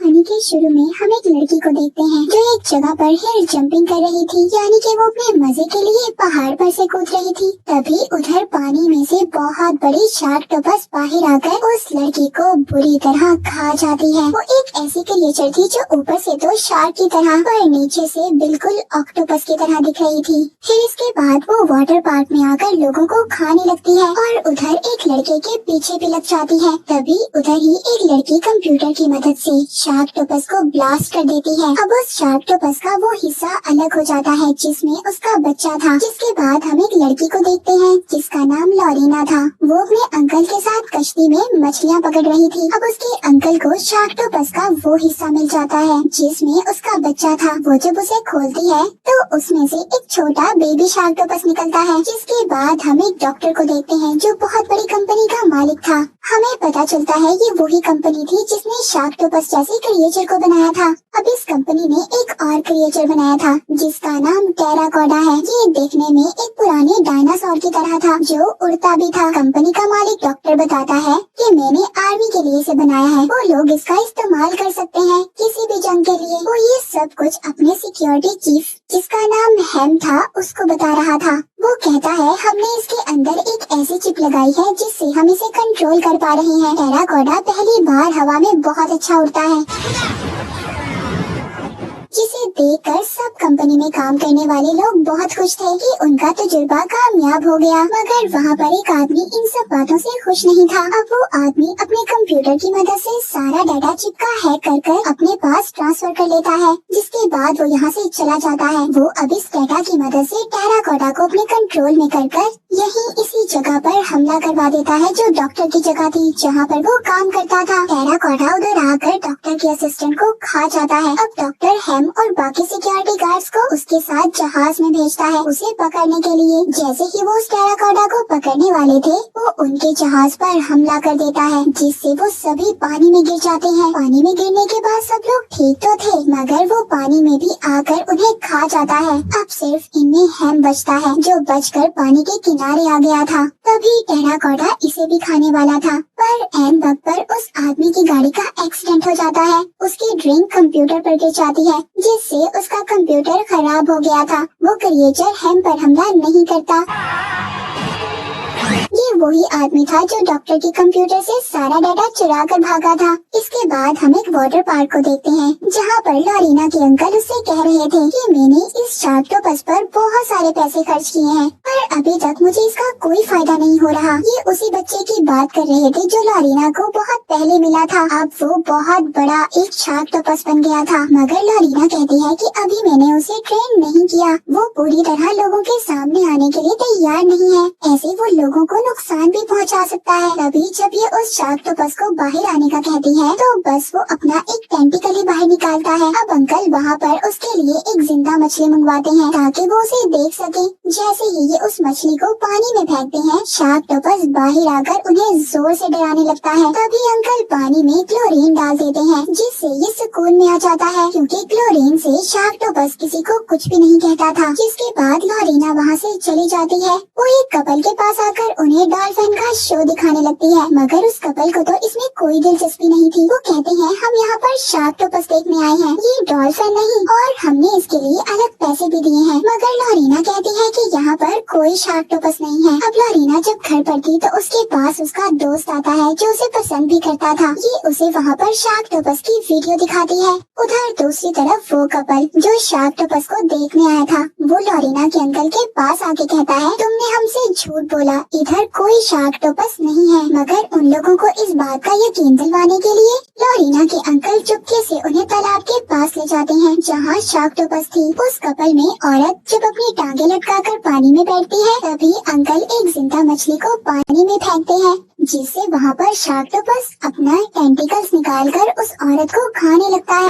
कहानी के शुरू में हम एक लड़की को देखते हैं जो एक जगह पर हिल जंपिंग कर रही थी, यानी कि वो अपने मजे के लिए पहाड़ पर से कूद रही थी। तभी उधर पानी में से बहुत बड़ी शार्कटोपस बाहर आकर उस लड़की को बुरी तरह खा जाती है। वो एक ऐसी क्रिएचर थी जो ऊपर से तो शार्क की तरह पर नीचे से बिल्कुल ऑक्टोपस की तरह दिख रही थी। फिर इसके बाद वो वाटर पार्क में आकर लोगों को खाने लगती है और उधर एक लड़के के पीछे भी लग जाती है। तभी उधर ही एक लड़की कंप्यूटर की मदद से शार्कटोपस को ब्लास्ट कर देती है। अब उस शार्कटोपस का वो हिस्सा अलग हो जाता है जिसमें उसका बच्चा था। जिसके बाद हम एक लड़की को देखते हैं जिसका नाम लॉरीना था। वो अपने अंकल के साथ कश्ती में मछलियाँ पकड़ रही थी। अब उसके अंकल को शार्कटोपस का वो हिस्सा मिल जाता है जिसमें उसका बच्चा था। वो जब उसे खोलती है तो उसमें से एक छोटा बेबी शार्कटोपस निकलता है। जिसके बाद हम एक डॉक्टर को देखते हैं जो बहुत बड़ी कंपनी का मालिक था। हमें पता चलता है ये वही कंपनी थी जिसने शार्कटोपस जैसे क्रिएचर को बनाया था। अब इस कंपनी ने एक और क्रिएचर बनाया था जिसका नाम टेराकोडा है। ये देखने में एक पुराने डायनासोर की तरह था जो उड़ता भी था। कंपनी का मालिक डॉक्टर बताता है कि मैंने आर्मी के लिए इसे बनाया है, वो लोग इसका इस्तेमाल कर सकते हैं किसी भी जंग के लिए। वो ये सब कुछ अपने सिक्योरिटी चीफ जिसका नाम हैम था उसको बता रहा था। वो कहता है हमने इसके अंदर एक ऐसी चिप लगाई है जिससे हम इसे कंट्रोल कर पा रहे हैं। टेराकोडा पहली बार हवा में बहुत अच्छा उड़ता है, जिसे देखकर सब कंपनी में काम करने वाले लोग बहुत खुश थे कि उनका तजुर्बा कामयाब हो गया। मगर वहाँ पर एक आदमी इन सब बातों से खुश नहीं था। अब वो आदमी अपने कंप्यूटर की मदद से सारा डाटा चिप का हैक कर अपने पास ट्रांसफर कर लेता है। जिसके बाद वो यहाँ से चला जाता है। वो अब इस डाटा की मदद से टेराकोडा को अपने कंट्रोल में कर यही इसी जगह पर हमला करवा देता है जो डॉक्टर की जगह थी जहाँ पर वो काम करता था। टेराकोडा उधर आकर डॉक्टर के असिस्टेंट को खा जाता है। अब डॉक्टर हैम और बाकी सिक्योरिटी गार्ड्स को उसके साथ जहाज में भेजता है उसे पकड़ने के लिए। जैसे ही वो उस टेराकोडा को पकड़ने वाले थे वो उनके जहाज पर हमला कर देता है जिससे वो सभी पानी में गिर जाते हैं। पानी में गिरने के बाद सब लोग ठीक तो थे मगर वो पानी में भी आकर उन्हें खा जाता है। अब सिर्फ इनमें हैम बचता है जो बचकर पानी के किनारे आ गया था। तभी टेराकोडा इसे भी खाने वाला था पर एन वक्त पर उस आदमी की गाड़ी का एक्सीडेंट हो जाता है। उसकी ड्रिंक कंप्यूटर पर गिर जाती है जिससे उसका कंप्यूटर खराब हो गया था। वो क्रिएचर हैम पर हमला नहीं करता। ये वही आदमी था जो डॉक्टर के कंप्यूटर से सारा डाटा चुरा कर भागा था। इसके बाद हम एक वाटर पार्क को देखते हैं जहाँ पर लॉरीना के अंकल उससे कह रहे थे कि मैंने इस शार्कटोपस पर बहुत सारे पैसे खर्च किए हैं पर अभी तक मुझे इसका कोई फायदा नहीं हो रहा। ये उसी बच्चे की बात कर रहे थे जो लॉरीना को बहुत पहले मिला था। अब वो बहुत बड़ा एक शार्कटोपस बन गया था मगर लॉरीना कहती है कि अभी मैंने उसे ट्रेन नहीं किया। वो पूरी तरह लोगों के सामने आने के लिए तैयार नहीं है। ऐसे वो लोगों को नुकसान भी पहुंचा सकता है। तभी जब ये उस शार्कटोपस को बाहर आने का कहती है तो बस वो अपना एक टेंटिकल ही बाहर निकालता है। अब अंकल वहाँ पर उसके लिए एक जिंदा मछली मंगवाते हैं ताकि वो उसे देख सके। जैसे ही ये उस मछली को पानी में फेंकते हैं शार्कटोपस बाहर आकर उन्हें जोर से डराने लगता है। तभी अंकल पानी में क्लोरीन डाल देते हैं जिससे ये सुकून में आ जाता है क्योंकि क्लोरीन से शार्कटोपस किसी को कुछ भी नहीं कहता था। जिसके बाद लॉरीना वहाँ से चली जाती है। वो एक कपल के पास आकर उन्हें डॉल्फिन का शो दिखाने लगती है मगर उस कपल को तो इसमें कोई दिलचस्पी नहीं थी। वो कहते हैं हम यहाँ पर शार्कटोपस देखने आए हैं, ये डॉल्फिन नहीं और हमने इसके लिए अलग पैसे भी दिए हैं। मगर लॉरीना कहती है कि यहाँ पर कोई शार्कटोपस नहीं है। अब लॉरीना जब घर पर थी तो उसके पास उसका दोस्त आता है जो उसे पसंद भी करता था। ये उसे वहाँ पर शार्कटोपस की वीडियो दिखाती है। उधर दूसरी तरफ वो कपल जो शार्कटोपस को देखने आया था वो लॉरीना के अंकल के पास आके कहता है तुमने हमसे झूठ बोला, इधर कोई शार्कटोपस नहीं है। मगर उन लोगों को इस बात का यकीन दिलवाने के लिए लॉरीना के अंकल चुपके से उन्हें तालाब के पास ले जाते हैं जहाँ शार्कटोपस थी। उस कपल में औरत जब अपनी टांगे लटकाकर पानी में बैठती है तभी अंकल एक जिंदा मछली को पानी में फेंकते हैं जिससे वहाँ पर शार्कटोपस अपना टेंटिकल्स निकालकर उस औरत को खाने लगता है।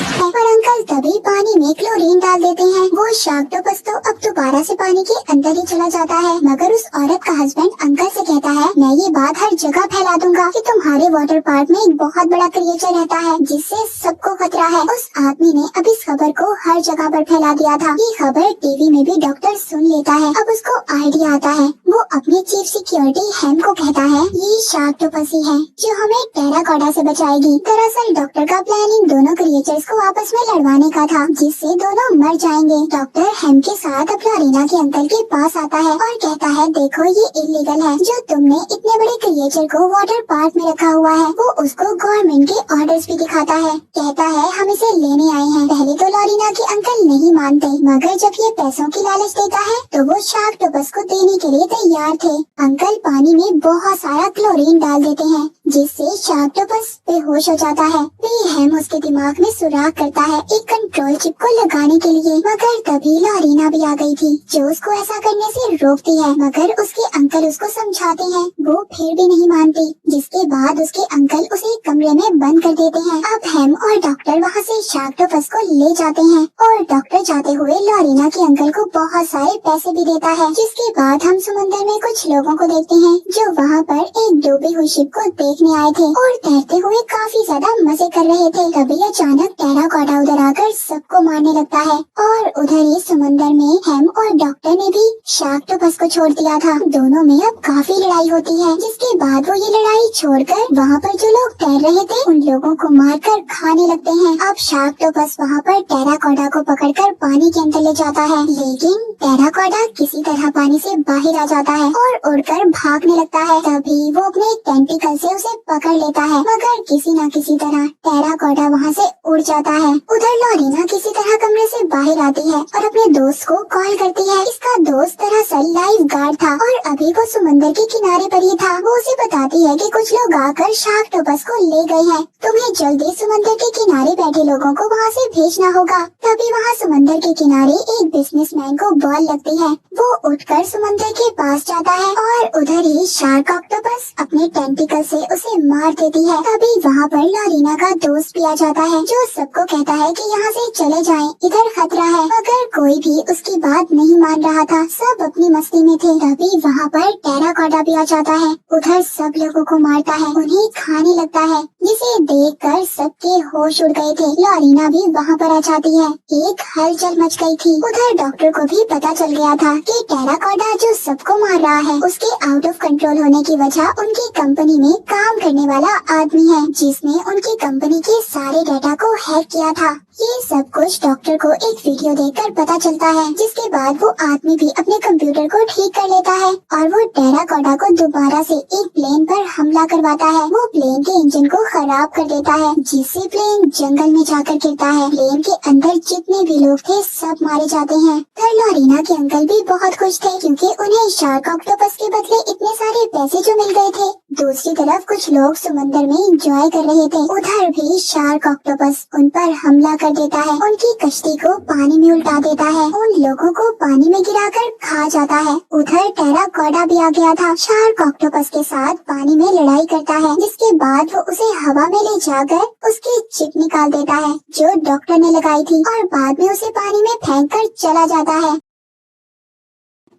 है और अंकल तभी पानी में क्लोरीन डाल देते हैं। वो शार्कटोपस तो अब दोबारा से पानी के अंदर ही चला जाता है, मगर उस औरत का हस्बैंड अंकल से कहता है, मैं ये बात हर जगह फैला दूंगा कि तुम्हारे वाटर पार्क में एक बहुत बड़ा क्रिएचर रहता है जिससे सबको खतरा है। उस आदमी ने अब इस खबर को हर जगह पर फैला दिया था। ये खबर टीवी में भी डॉक्टर सुन लेता है। अब उसको आइडिया आता है। वो अपने चीफ सिक्योरिटी हेम को कहता है, ये शार्कटोपस ही है जो हमें टेराकोडा से बचाएगी। दरअसल डॉक्टर का प्लान इन दोनों क्रिएचर्स को आपस में लड़वाने का था, जिससे दोनों मर जाएंगे। डॉक्टर हेम के साथ अब लोरीना के अंकल के पास आता है और कहता है, देखो ये इलीगल है जो तुमने इतने बड़े क्रिएचर को वाटर पार्क में रखा हुआ है। वो उसको गवर्नमेंट के ऑर्डर्स भी दिखाता है, कहता है हम इसे लेने आए हैं। पहले तो लोरीना के अंकल नहीं मानते, मगर जब ये पैसों की लालच देता है तो वो शार्कटोपस को देने के लिए तैयार थे। अंकल पानी में बहुत सारा क्लोरीन डाल देते हैं जिससे शार्कटोपस बेहोश हो जाता है। फिर हेम उसके दिमाग में सुराख करता है एक कंट्रोल चिप को लगाने के लिए, मगर तभी लोरीना भी आ गई थी जो उसको ऐसा करने से रोकती है। मगर उसके अंकल उसको समझाते हैं, वो फिर भी नहीं मानती, जिसके बाद उसके अंकल उसे एक कमरे में बंद कर देते हैं। अब हेम और डॉक्टर वहाँ से शार्कटोपस को ले जाते हैं और डॉक्टर जाते हुए लोरीना के अंकल को बहुत सारे पैसे भी देता है। जिसके बाद हम समुद्र में कुछ लोगों को देखते हैं जो वहाँ पर एक डूबी हुई शिप को देखने आए थे और तैरते हुए काफी ज्यादा मजे कर रहे थे। तभी अचानक टेराकोडा उधर आकर सबको मारने लगता है और उधर ही समुद्र में हेम और डॉक्टर ने भी शार्कटोपस को छोड़ दिया था। दोनों में अब काफी लड़ाई होती है, जिसके बाद वो ये लड़ाई छोड़कर वहाँ पर जो लोग तैर रहे थे उन लोगों को मारकर खाने लगते हैं। अब शार्कटोपस वहाँ पर टेराकोडा को पकड़कर पानी के अंदर ले जाता है, लेकिन टेराकोडा किसी तरह पानी से बाहर आ जाता है और उड़कर भागने लगता है। तभी वो अपने टेंटिकल से उसे पकड़ लेता है, मगर किसी न किसी तरह टेराकोडा वहाँ से उड़ जाता है। उधर लोरीना किसी तरह कमरे से बाहर आती है और अपने दोस्त को कॉल करती है। इसका दोस्त दरअसल लाइफ गार्ड था और अभी वो समुद्र के किनारे पर ही था। वो उसे बताती है कि कुछ लोग आकर शार्कटोपस को ले गए हैं, तुम्हें जल्दी समुद्र के किनारे बैठे लोगों को वहाँ से भेजना होगा। तभी वहाँ समुद्र के किनारे एक बिजनेसमैन को बॉल लगती है। वो उठकर समुद्र के पास जाता है और उधर ही शार्क ऑक्टोपस अपने टेंटिकल से उसे मार देती है। तभी वहाँ पर लोरीना का दोस्त भी आ जाता है जो सबको कहता है कि यहाँ से चले जाएं, इधर खतरा है, मगर कोई भी उसकी बात नहीं मान रहा था। सब अपनी मस्ती में थे। तभी वहाँ पर टेराकोडा भी आ जाता है, उधर सब लोगों को मारता है, उन्हें खाने लगता है, जिसे देखकर सबके होश उड़ गए थे। लोरीना भी वहाँ पर आ जाती है। एक हलचल मच गई थी। उधर डॉक्टर को भी पता चल गया था कि टेराकोडा जो सबको मार रहा है उसके आउट ऑफ कंट्रोल होने की वजह उनकी कंपनी में काम करने वाला आदमी है, जिसने उनकी कंपनी के सारे डेटा को हैक किया था। ये सब कुछ डॉक्टर को एक वीडियो देखकर पता चलता है, जिसके बाद वो आदमी भी अपने कंप्यूटर को ठीक कर लेता है और वो टेराकोडा को दोबारा से एक प्लेन पर हमला करवाता है। वो प्लेन के इंजन को खराब कर देता है, जिससे प्लेन जंगल में जाकर गिरता है। प्लेन के अंदर जितने भी लोग थे सब मारे जाते हैं। फिर लोरीना के अंकल भी बहुत खुश थे क्योंकि उन्हें शार्क ऑक्टोपस के बदले इतने सारे पैसे जो मिल गए थे। दूसरी तरफ कुछ लोग समुद्र में एंजॉय कर रहे थे। उधर भी शार्क ऑक्टोपस उन पर हमला कर देता है, उनकी कश्ती को पानी में उल्टा देता है, उन लोगों को पानी में गिराकर खा जाता है। उधर टेराकोडा भी आ गया था, शार्क ऑक्टोपस के साथ पानी में लड़ाई करता है, जिसके बाद वो उसे हवा में ले जाकर उसकी चिप निकाल देता है जो डॉक्टर ने लगाई थी और बाद में उसे पानी में फेंक कर चला जाता है।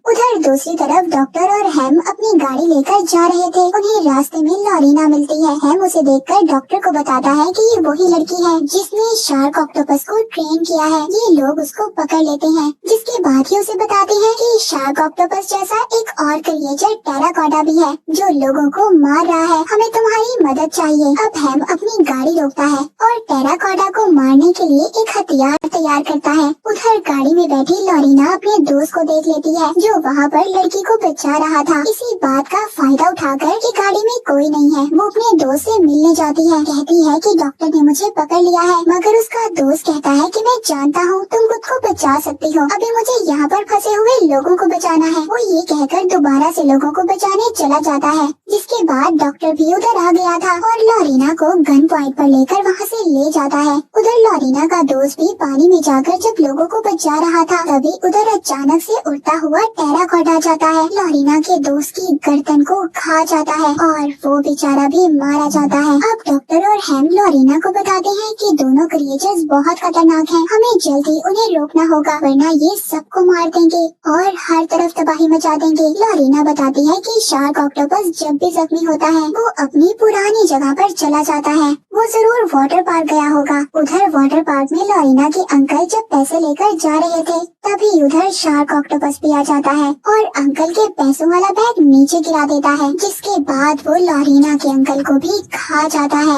उधर दूसरी तरफ डॉक्टर और हेम अपनी गाड़ी लेकर जा रहे थे। उन्हें रास्ते में लोरीना मिलती है। हेम उसे देखकर डॉक्टर को बताता है कि ये वही लड़की है जिसने शार्क ऑक्टोपस को ट्रेन किया है। ये लोग उसको पकड़ लेते हैं, जिसके बाद ही उसे बताते हैं कि शार्क ऑक्टोपस जैसा एक और क्रिएचर टेराकोडा भी है जो लोगों को मार रहा है, हमें तुम्हारी मदद चाहिए। अब हेम अपनी गाड़ी रोकता है और टेराकोडा को मारने के लिए एक हथियार तैयार करता है। उधर गाड़ी में बैठी लोरीना अपने दोस्त को देख लेती है जो वहाँ पर लड़की को बचा रहा था। इसी बात का फायदा उठाकर कि गाड़ी में कोई नहीं है, वो अपने दोस्त से मिलने जाती है। कहती है कि डॉक्टर ने मुझे पकड़ लिया है, मगर उसका दोस्त कहता है कि मैं जानता हूँ तुम खुद को बचा सकती हो, अभी मुझे यहाँ पर फंसे हुए लोगों को बचाना है। वो ये कहकर दोबारा से लोगों को बचाने चला जाता है, जिसके बाद डॉक्टर भी उधर आ गया था और लोरीना को गन पॉइंट पर लेकर वहाँ से ले जाता है। उधर लोरीना का दोस्त भी पानी में जाकर जब लोगों को बचा रहा था, तभी उधर अचानक से उड़ता हुआ टेराकोडा आ जाता है, लोरीना के दोस्त की गर्दन को खा जाता है और वो बेचारा भी मारा जाता है। अब डॉक्टर और हम लोरीना को बताते हैं कि दोनों क्रिएचर्स बहुत खतरनाक हैं। हमें जल्दी उन्हें रोकना होगा वरना ये सबको मार देंगे और हर तरफ तबाही मचा देंगे। लोरीना बताती है कि शार्क ऑक्टोपस जब भी जख्मी होता है वो अपनी पुरानी जगह पर चला जाता है। वो जरूर वाटर पार्क गया होगा। उधर वाटर पार्क में लोरीना के अंकल जब पैसे लेकर जा रहे थे तभी उधर शार्क ऑक्टोपस भी आ जाता है और अंकल के पैसों वाला बैग नीचे गिरा देता है, जिसके बाद वो लोरीना के अंकल को भी खा जाता है।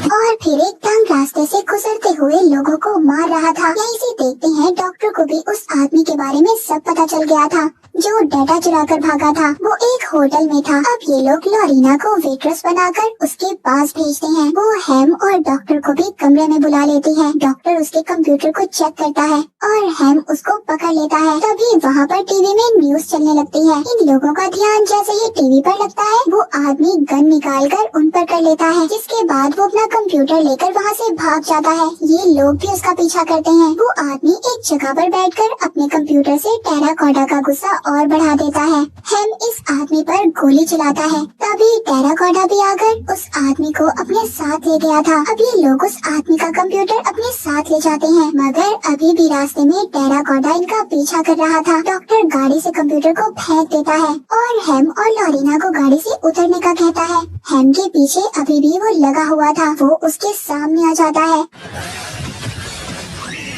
और फिर एक तंग रास्ते से गुजरते हुए लोगों को मार रहा था। यहीं से देखते हैं डॉक्टर को भी उस आदमी के बारे में सब पता चल गया था जो डाटा चुराकर भागा था। वो एक होटल में था। अब ये लोग लोरीना को वेट्रेस बनाकर उसके पास भेजते हैं। वो हैम और डॉक्टर को भी कमरे में बुला लेती है। डॉक्टर उसके कंप्यूटर को चेक करता है और हैम उसको पकड़ लेता है। तभी वहाँ पर टीवी में न्यूज चलने लगती है। इन लोगों का ध्यान जैसे ही टीवी पर लगता है वो आदमी गन निकाल कर उन पर कर लेता है, जिसके बाद वो अपना कंप्यूटर लेकर वहाँ से भाग जाता है। ये लोग भी उसका पीछा करते हैं। वो आदमी एक जगह पर बैठकर अपने कंप्यूटर से टेराकोडा का गुस्सा और बढ़ा देता है। हेम इस आदमी पर गोली चलाता है। तभी टेराकोडा भी आकर उस आदमी को अपने साथ ले गया था। अब ये लोग उस आदमी का कंप्यूटर अपने साथ ले जाते हैं, मगर अभी भी रास्ते में टेराकोडा इनका पीछा कर रहा था। डॉक्टर गाड़ी से कंप्यूटर को फेंक देता है और हेम और लोरीना को गाड़ी से उतरने का कहता है। हेम के पीछे अभी भी वो लगा हुआ था। वो उसके सामने आ जाता है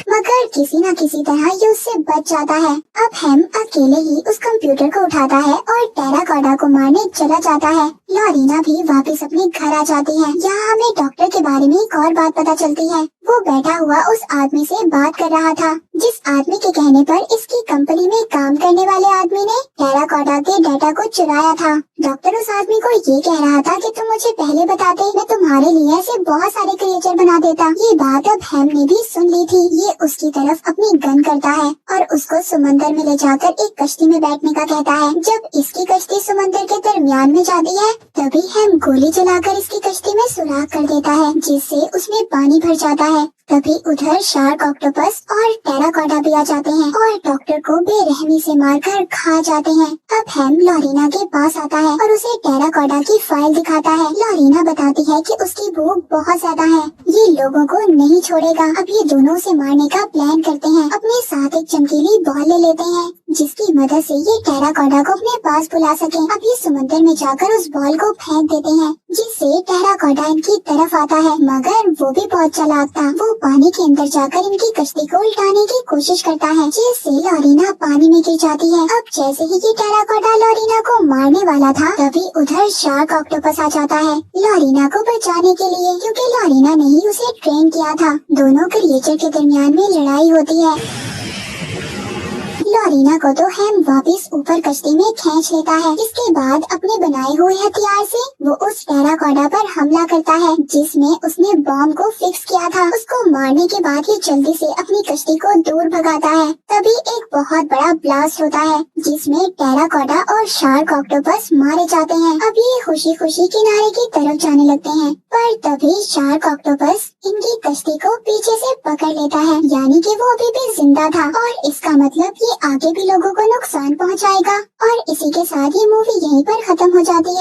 मगर किसी न किसी तरह ये उससे बच जाता है। अब हेम अकेले ही उस कंप्यूटर को उठाता है और टेराकोडा को मारने चला जाता है। लोरीना भी वापस अपने घर आ जाती है। यहाँ हमें डॉक्टर के बारे में एक और बात पता चलती है। वो बैठा हुआ उस आदमी से बात कर रहा था, जिस आदमी के कहने पर इसकी कंपनी में काम करने वाले आदमी ने टेराकोडा के डाटा को चुराया था। डॉक्टर उस आदमी को ये कह रहा था कि तुम मुझे पहले बताते, मैं तुम्हारे लिए ऐसे बहुत सारे क्रिएचर बना देता। ये बात अब हेम ने भी सुन ली थी। ये उसकी तरफ अपनी गन करता है और उसको समंदर में ले जाकर एक कश्ती में बैठने का कहता है। जब इसकी कश्ती समंदर के दरमियान में जाती है तभी हेम गोली चलाकर इसकी कश्ती में सुराख कर देता है, जिससे उसमें पानी भर जाता है। तभी उधर शार्क ऑक्टोपस और टेराकोडा भी आ जाते हैं और डॉक्टर को बेरहमी से मारकर खा जाते हैं। अब हेम लोरीना के पास आता है और उसे टेराकोडा की फाइल दिखाता है। लोरीना बताती है कि उसकी भूख बहुत ज्यादा है, ये लोगों को नहीं छोड़ेगा। अब ये दोनों से मारने का प्लान करते हैं। अपने साथ एक चमकीली बॉल ले लेते हैं जिसकी मदद से ये टेराकोडा को अपने पास बुला सके। अब ये समुद्र में जाकर उस बॉल को फेंक देते हैं, जिससे टेराकोडा इनकी तरफ आता है, मगर वो भी बहुत चालाक था। वो पानी के अंदर जाकर इनकी कश्ती को उल्टाने की कोशिश करता है, जिससे लोरीना पानी में गिर जाती है। अब जैसे ही ये टेराकोडा लोरीना को मारने वाला था तभी उधर शार्क ऑक्टोपस आ जाता है लोरीना को बचाने के लिए, क्योंकि लोरीना ने ही उसे ट्रेन किया था। दोनों क्रिएचर के दरमियान में लड़ाई होती है। लोरीना को तो हेम वापस ऊपर कश्ती में खींच लेता है। इसके बाद अपने बनाए हुए हथियार से वो उस टेराकोडा पर हमला करता है, जिसमें उसने बॉम्ब को फिक्स किया था। उसको मारने के बाद ये जल्दी से अपनी कश्ती को दूर भगाता है। तभी एक बहुत बड़ा ब्लास्ट होता है, जिसमें टेराकोडा और शार्क ऑक्टोपस मारे जाते हैं। अब ये खुशी खुशी किनारे की तरफ जाने लगते हैं, पर तभी शार्क ऑक्टोपस इनकी कश्ती को पीछे से पकड़ लेता है, यानी कि वो अभी भी जिंदा था और इसका मतलब ये आगे भी लोगों को नुकसान पहुंचाएगा। और इसी के साथ ये मूवी यहीं पर खत्म हो जाती है।